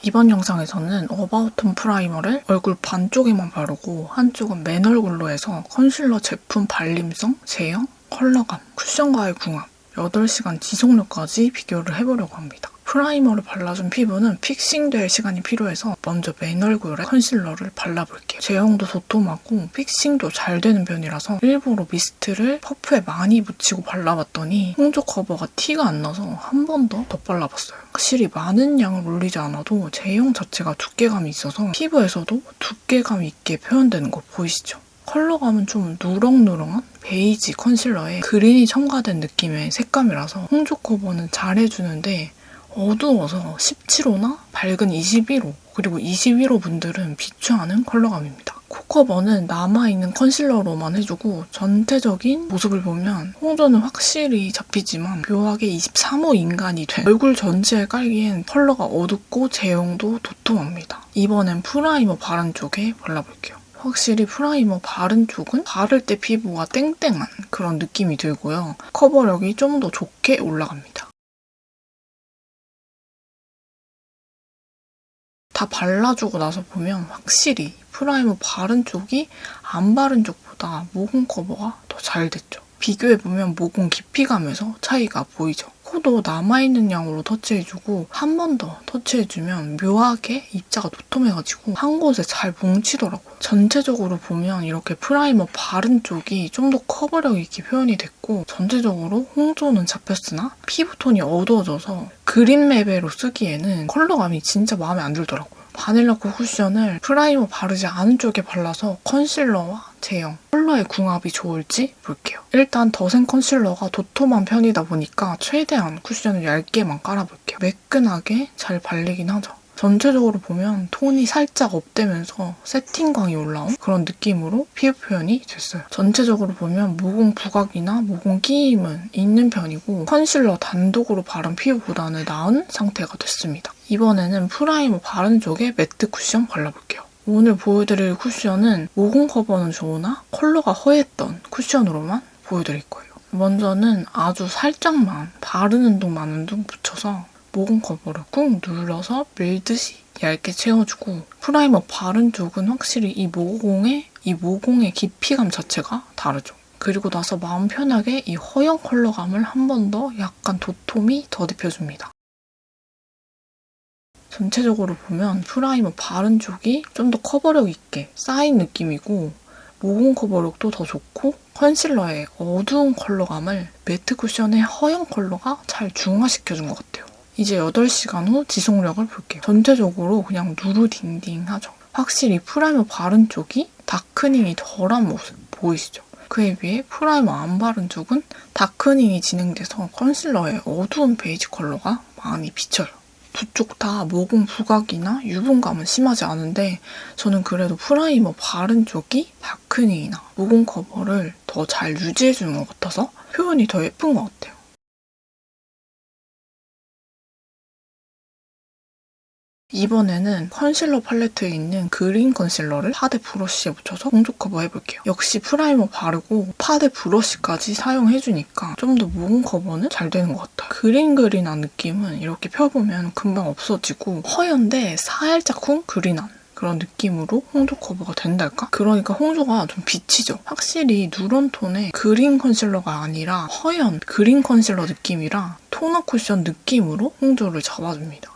이번 영상에서는 어바웃톤 프라이머를 얼굴 반쪽에만 바르고 한쪽은 맨 얼굴로 해서 컨실러 제품 발림성, 제형, 컬러감, 쿠션과의 궁합, 8시간 지속력까지 비교를 해보려고 합니다. 프라이머를 발라준 피부는 픽싱될 시간이 필요해서 먼저 맨 얼굴에 컨실러를 발라볼게요. 제형도 도톰하고 픽싱도 잘 되는 편이라서 일부러 미스트를 퍼프에 많이 묻히고 발라봤더니 홍조 커버가 티가 안 나서 한 번 더 발라봤어요. 확실히 많은 양을 올리지 않아도 제형 자체가 두께감이 있어서 피부에서도 두께감 있게 표현되는 거 보이시죠? 컬러감은 좀 누렁누렁한 베이지 컨실러에 그린이 첨가된 느낌의 색감이라서 홍조 커버는 잘 해주는데 어두워서 17호나 밝은 21호 그리고 21호 분들은 비추하는 컬러감입니다. 코커버는 남아있는 컨실러로만 해주고 전체적인 모습을 보면 홍조는 확실히 잡히지만 묘하게 23호 인간이 된 얼굴 전체에 깔기엔 컬러가 어둡고 제형도 도톰합니다. 이번엔 프라이머 바른 쪽에 발라볼게요. 확실히 프라이머 바른 쪽은 바를 때 피부가 땡땡한 그런 느낌이 들고요. 커버력이 좀 더 좋게 올라갑니다. 다 발라주고 나서 보면 확실히 프라이머 바른 쪽이 안 바른 쪽보다 모공 커버가 더 잘 됐죠. 비교해보면 모공 깊이감에서 차이가 보이죠. 코도 남아있는 양으로 터치해주고 한 번 더 터치해주면 묘하게 입자가 도톰해가지고 한 곳에 잘 뭉치더라고요. 전체적으로 보면 이렇게 프라이머 바른 쪽이 좀 더 커버력 있게 표현이 됐고 전체적으로 홍조는 잡혔으나 피부톤이 어두워져서 그린 레벨로 쓰기에는 컬러감이 진짜 마음에 안 들더라고요. 바닐라코 쿠션을 프라이머 바르지 않은 쪽에 발라서 컨실러와 제형, 컬러의 궁합이 좋을지 볼게요. 일단 더센 컨실러가 도톰한 편이다 보니까 최대한 쿠션을 얇게만 깔아볼게요. 매끈하게 잘 발리긴 하죠. 전체적으로 보면 톤이 살짝 업되면서 세팅광이 올라온 그런 느낌으로 피부 표현이 됐어요. 전체적으로 보면 모공 부각이나 모공 끼임은 있는 편이고 컨실러 단독으로 바른 피부보다는 나은 상태가 됐습니다. 이번에는 프라이머 바른 쪽에 매트 쿠션 발라볼게요. 오늘 보여드릴 쿠션은 모공 커버는 좋으나 컬러가 허했던 쿠션으로만 보여드릴 거예요. 먼저는 아주 살짝만 바르는 둥 마는 둥 붙여서 모공 커버를 꾹 눌러서 밀듯이 얇게 채워주고 프라이머 바른 쪽은 확실히 이 모공의 깊이감 자체가 다르죠. 그리고 나서 마음 편하게 이 허연 컬러감을 한 번 더 약간 도톰히 더딥혀줍니다. 전체적으로 보면 프라이머 바른 쪽이 좀 더 커버력 있게 쌓인 느낌이고 모공 커버력도 더 좋고 컨실러의 어두운 컬러감을 매트 쿠션의 허연 컬러가 잘 중화시켜준 것 같아요. 이제 8시간 후 지속력을 볼게요. 전체적으로 그냥 누르딩딩하죠. 확실히 프라이머 바른 쪽이 다크닝이 덜한 모습 보이시죠? 그에 비해 프라이머 안 바른 쪽은 다크닝이 진행돼서 컨실러의 어두운 베이지 컬러가 많이 비쳐요. 두 쪽 다 모공 부각이나 유분감은 심하지 않은데 저는 그래도 프라이머 바른 쪽이 다크닝이나 모공 커버를 더 잘 유지해주는 것 같아서 표현이 더 예쁜 것 같아요. 이번에는 컨실러 팔레트에 있는 그린 컨실러를 파데 브러쉬에 묻혀서 홍조 커버 해볼게요. 역시 프라이머 바르고 파데 브러쉬까지 사용해주니까 좀 더 모공 커버는 잘 되는 것 같아요. 그린그린한 느낌은 이렇게 펴보면 금방 없어지고 허연데 살짝쿵 그린한 그런 느낌으로 홍조 커버가 된달까? 그러니까 홍조가 좀 비치죠. 확실히 누런 톤의 그린 컨실러가 아니라 허연 그린 컨실러 느낌이라 토너 쿠션 느낌으로 홍조를 잡아줍니다.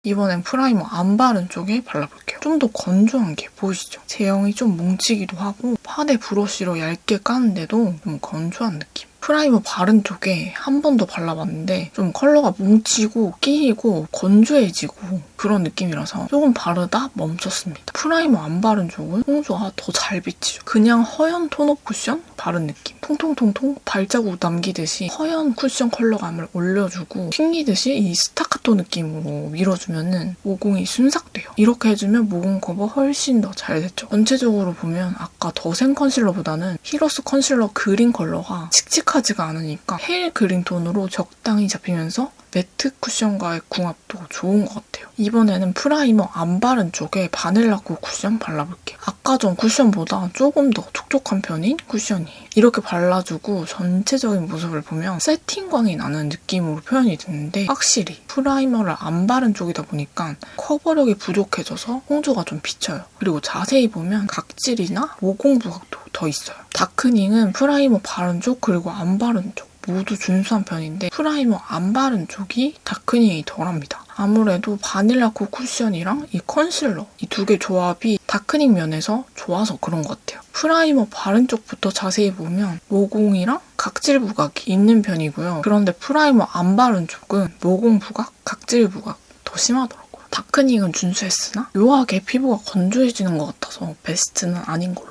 이번엔 프라이머 안 바른 쪽에 발라볼게요. 좀 더 건조한 게 보이시죠? 제형이 좀 뭉치기도 하고 파데 브러쉬로 얇게 까는데도 좀 건조한 느낌. 프라이머 바른 쪽에 한 번 더 발라봤는데 좀 컬러가 뭉치고 끼이고 건조해지고 그런 느낌이라서 조금 바르다 멈췄습니다. 프라이머 안 바른 쪽은 홍조가 더 잘 비치죠. 그냥 허연 톤업 쿠션 바른 느낌. 통통통통 발자국 남기듯이 허연 쿠션 컬러감을 올려주고 튕기듯이 이 스타카토 느낌으로 밀어주면 모공이 순삭돼요. 이렇게 해주면 모공 커버 훨씬 더 잘 됐죠. 전체적으로 보면 아까 더 센 컨실러보다는 히로스 컨실러 그린 컬러가 칙칙하지가 않으니까 헤일 그린 톤으로 적당히 잡히면서 매트 쿠션과의 궁합도 좋은 것 같아요. 이번에는 프라이머 안 바른 쪽에 바닐라코 쿠션 발라볼게요. 아까 전 쿠션보다 조금 더 촉촉한 편인 쿠션이에요. 이렇게 발라주고 전체적인 모습을 보면 세팅광이 나는 느낌으로 표현이 되는데 확실히 프라이머를 안 바른 쪽이다 보니까 커버력이 부족해져서 홍조가 좀 비쳐요. 그리고 자세히 보면 각질이나 모공 부각도 더 있어요. 다크닝은 프라이머 바른 쪽 그리고 안 바른 쪽 모두 준수한 편인데 프라이머 안 바른 쪽이 다크닝이 덜합니다. 아무래도 바닐라코 쿠션이랑 이 컨실러 이 두 개 조합이 다크닝 면에서 좋아서 그런 것 같아요. 프라이머 바른 쪽부터 자세히 보면 모공이랑 각질 부각이 있는 편이고요. 그런데 프라이머 안 바른 쪽은 모공 부각, 각질 부각 더 심하더라고요. 다크닝은 준수했으나 묘하게 피부가 건조해지는 것 같아서 베스트는 아닌 걸로.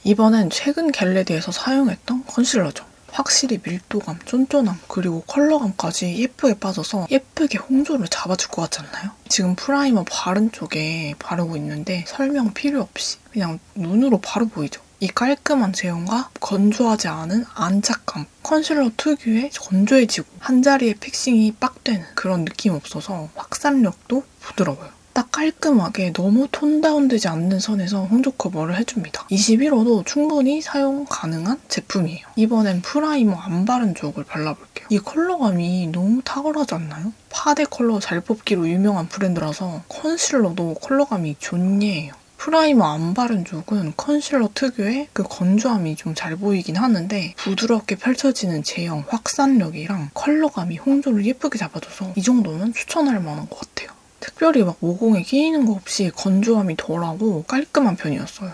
이번엔 최근 겟레디에서 사용했던 컨실러죠. 확실히 밀도감, 쫀쫀함, 그리고 컬러감까지 예쁘게 빠져서 예쁘게 홍조를 잡아줄 것 같지 않나요? 지금 프라이머 바른 쪽에 바르고 있는데 설명 필요 없이 그냥 눈으로 바로 보이죠? 이 깔끔한 제형과 건조하지 않은 안착감, 컨실러 특유의 건조해지고 한자리에 픽싱이 빡 되는 그런 느낌 없어서 확산력도 부드러워요. 딱 깔끔하게 너무 톤 다운되지 않는 선에서 홍조 커버를 해줍니다. 21호도 충분히 사용 가능한 제품이에요. 이번엔 프라이머 안 바른 쪽을 발라볼게요. 이 컬러감이 너무 탁월하지 않나요? 파데 컬러 잘 뽑기로 유명한 브랜드라서 컨실러도 컬러감이 존예해요. 프라이머 안 바른 쪽은 컨실러 특유의 그 건조함이 좀 잘 보이긴 하는데 부드럽게 펼쳐지는 제형, 확산력이랑 컬러감이 홍조를 예쁘게 잡아줘서 이 정도면 추천할 만한 것 같아요. 특별히 막 모공에 끼이는 거 없이 건조함이 덜하고 깔끔한 편이었어요.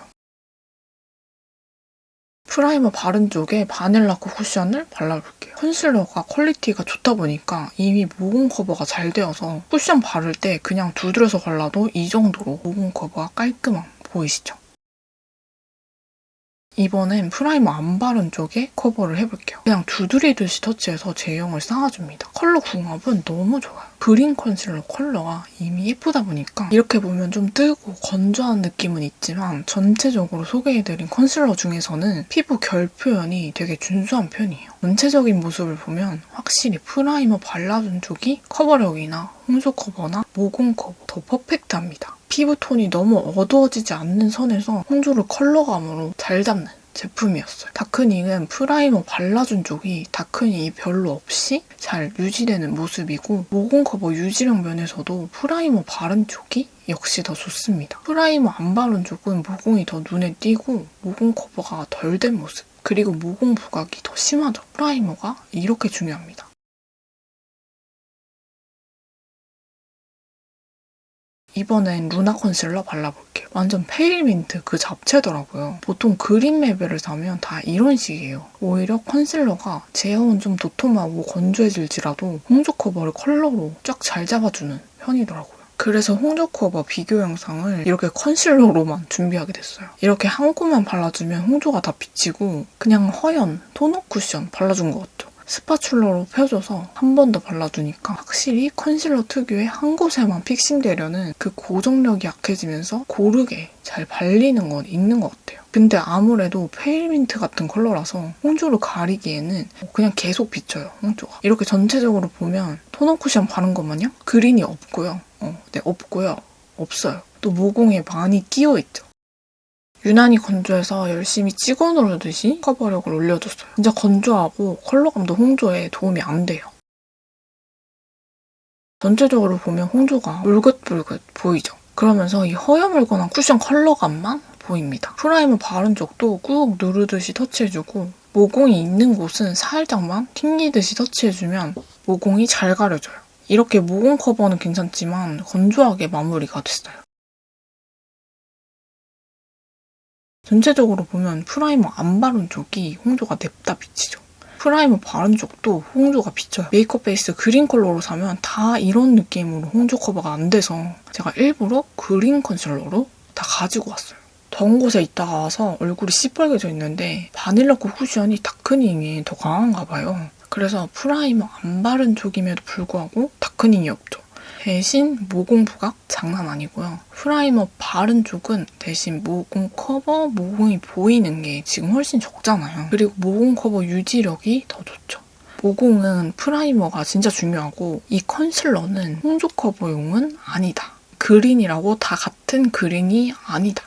프라이머 바른 쪽에 바닐라코 쿠션을 발라볼게요. 컨실러가 퀄리티가 좋다 보니까 이미 모공 커버가 잘 되어서 쿠션 바를 때 그냥 두드려서 발라도 이 정도로 모공 커버가 깔끔함 보이시죠? 이번엔 프라이머 안 바른 쪽에 커버를 해볼게요. 그냥 두드리듯이 터치해서 제형을 쌓아줍니다. 컬러 궁합은 너무 좋아요. 그린 컨실러 컬러가 이미 예쁘다 보니까 이렇게 보면 좀 뜨고 건조한 느낌은 있지만 전체적으로 소개해드린 컨실러 중에서는 피부 결 표현이 되게 준수한 편이에요. 전체적인 모습을 보면 확실히 프라이머 발라준 쪽이 커버력이나 홍조 커버나 모공 커버 더 퍼펙트합니다. 피부톤이 너무 어두워지지 않는 선에서 홍조를 컬러감으로 잘 잡는 제품이었어요. 다크닝은 프라이머 발라준 쪽이 다크닝이 별로 없이 잘 유지되는 모습이고 모공 커버 유지력 면에서도 프라이머 바른 쪽이 역시 더 좋습니다. 프라이머 안 바른 쪽은 모공이 더 눈에 띄고 모공 커버가 덜 된 모습 그리고 모공 부각이 더 심하죠. 프라이머가 이렇게 중요합니다. 이번엔 루나 컨실러 발라볼게요. 완전 페일민트 그 잡채더라고요. 보통 그린 레벨을 사면 다 이런 식이에요. 오히려 컨실러가 제형은 좀 도톰하고 건조해질지라도 홍조 커버를 컬러로 쫙 잘 잡아주는 편이더라고요. 그래서 홍조 커버 비교 영상을 이렇게 컨실러로만 준비하게 됐어요. 이렇게 한 곳만 발라주면 홍조가 다 비치고 그냥 허연 토너 쿠션 발라준 것 같죠? 스파츌러로 펴줘서 한 번 더 발라주니까 확실히 컨실러 특유의 한 곳에만 픽싱되려는 그 고정력이 약해지면서 고르게 잘 발리는 건 있는 것 같아요. 근데 아무래도 페일민트 같은 컬러라서 홍조를 가리기에는 그냥 계속 비쳐요, 홍조가. 이렇게 전체적으로 보면 토너 쿠션 바른 것 마냥 그린이 없고요. 네, 없고요. 없어요. 또 모공에 많이 끼어있죠. 유난히 건조해서 열심히 찍어 누르듯이 커버력을 올려줬어요. 진짜 건조하고 컬러감도 홍조에 도움이 안 돼요. 전체적으로 보면 홍조가 묽긋붉긋 보이죠? 그러면서 이 허여멀건한 쿠션 컬러감만 보입니다. 프라이머 바른 쪽도 꾹 누르듯이 터치해주고 모공이 있는 곳은 살짝만 튕기듯이 터치해주면 모공이 잘 가려져요. 이렇게 모공 커버는 괜찮지만 건조하게 마무리가 됐어요. 전체적으로 보면 프라이머 안 바른 쪽이 홍조가 냅다 비치죠. 프라이머 바른 쪽도 홍조가 비쳐요. 메이크업 베이스 그린 컬러로 사면 다 이런 느낌으로 홍조 커버가 안 돼서 제가 일부러 그린 컨실러로 다 가지고 왔어요. 더운 곳에 있다가 와서 얼굴이 시뻘개져 있는데 바닐라코 쿠션이 다크닝이 더 강한가 봐요. 그래서 프라이머 안 바른 쪽임에도 불구하고 다크닝이 없죠. 대신 모공 부각 장난 아니고요. 프라이머 바른 쪽은 대신 모공 커버, 모공이 보이는 게 지금 훨씬 적잖아요. 그리고 모공 커버 유지력이 더 좋죠. 모공은 프라이머가 진짜 중요하고 이 컨실러는 홍조 커버용은 아니다. 그린이라고 다 같은 그린이 아니다.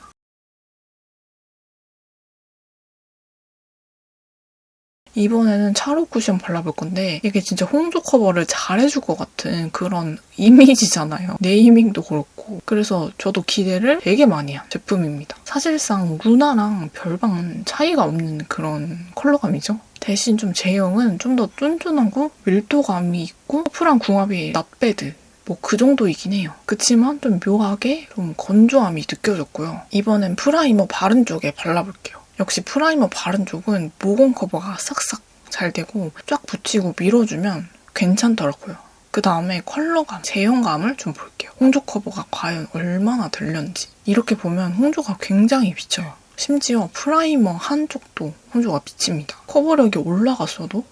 이번에는 차로 쿠션 발라볼 건데 이게 진짜 홍조 커버를 잘해줄 것 같은 그런 이미지잖아요. 네이밍도 그렇고. 그래서 저도 기대를 되게 많이 한 제품입니다. 사실상 루나랑 별반 차이가 없는 그런 컬러감이죠. 대신 좀 제형은 좀 더 쫀쫀하고 밀도감이 있고 퍼플한 궁합이 낫배드. 뭐 그 정도이긴 해요. 그치만 좀 묘하게 좀 건조함이 느껴졌고요. 이번엔 프라이머 바른 쪽에 발라볼게요. 역시 프라이머 바른 쪽은 모공 커버가 싹싹 잘 되고 쫙 붙이고 밀어주면 괜찮더라고요. 그 다음에 컬러감, 제형감을 좀 볼게요. 홍조 커버가 과연 얼마나 들렸는지. 이렇게 보면 홍조가 굉장히 비쳐요. 심지어 프라이머 한쪽도 홍조가 비칩니다. 커버력이 올라갔어도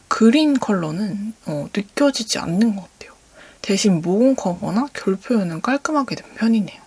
그린 컬러는 느껴지지 않는 것 같아요. 대신 모공 커버나 결 표현은 깔끔하게 된 편이네요.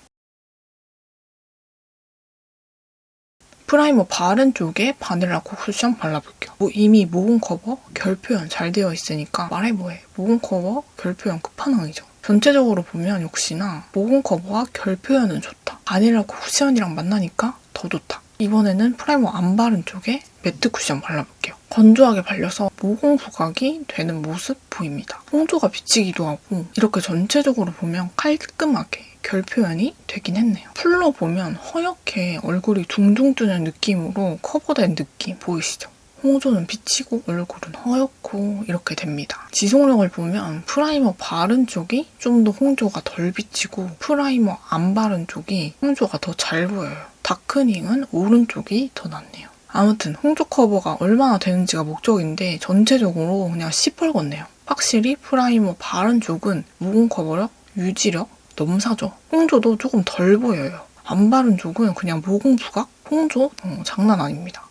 프라이머 바른 쪽에 바닐라 쿠션 발라볼게요. 이미 모공 커버, 결 표현 잘 되어 있으니까 말해 뭐해. 모공 커버, 결 표현 끝판왕이죠. 전체적으로 보면 역시나 모공 커버와 결 표현은 좋다. 바닐라 쿠션이랑 만나니까 더 좋다. 이번에는 프라이머 안 바른 쪽에 매트 쿠션 발라볼게요. 건조하게 발려서 모공 부각이 되는 모습 보입니다. 홍조가 비치기도 하고 이렇게 전체적으로 보면 깔끔하게 결 표현이 되긴 했네요. 풀로 보면 허옇게 얼굴이 둥둥 뜨는 느낌으로 커버된 느낌 보이시죠? 홍조는 비치고 얼굴은 허옇고 이렇게 됩니다. 지속력을 보면 프라이머 바른 쪽이 좀 더 홍조가 덜 비치고 프라이머 안 바른 쪽이 홍조가 더 잘 보여요. 다크닝은 오른쪽이 더 낫네요. 아무튼 홍조 커버가 얼마나 되는지가 목적인데 전체적으로 그냥 시뻘겋네요. 확실히 프라이머 바른 쪽은 모공 커버력, 유지력 넘사죠. 홍조도 조금 덜 보여요. 안 바른 쪽은 그냥 모공 부각? 홍조? 장난 아닙니다.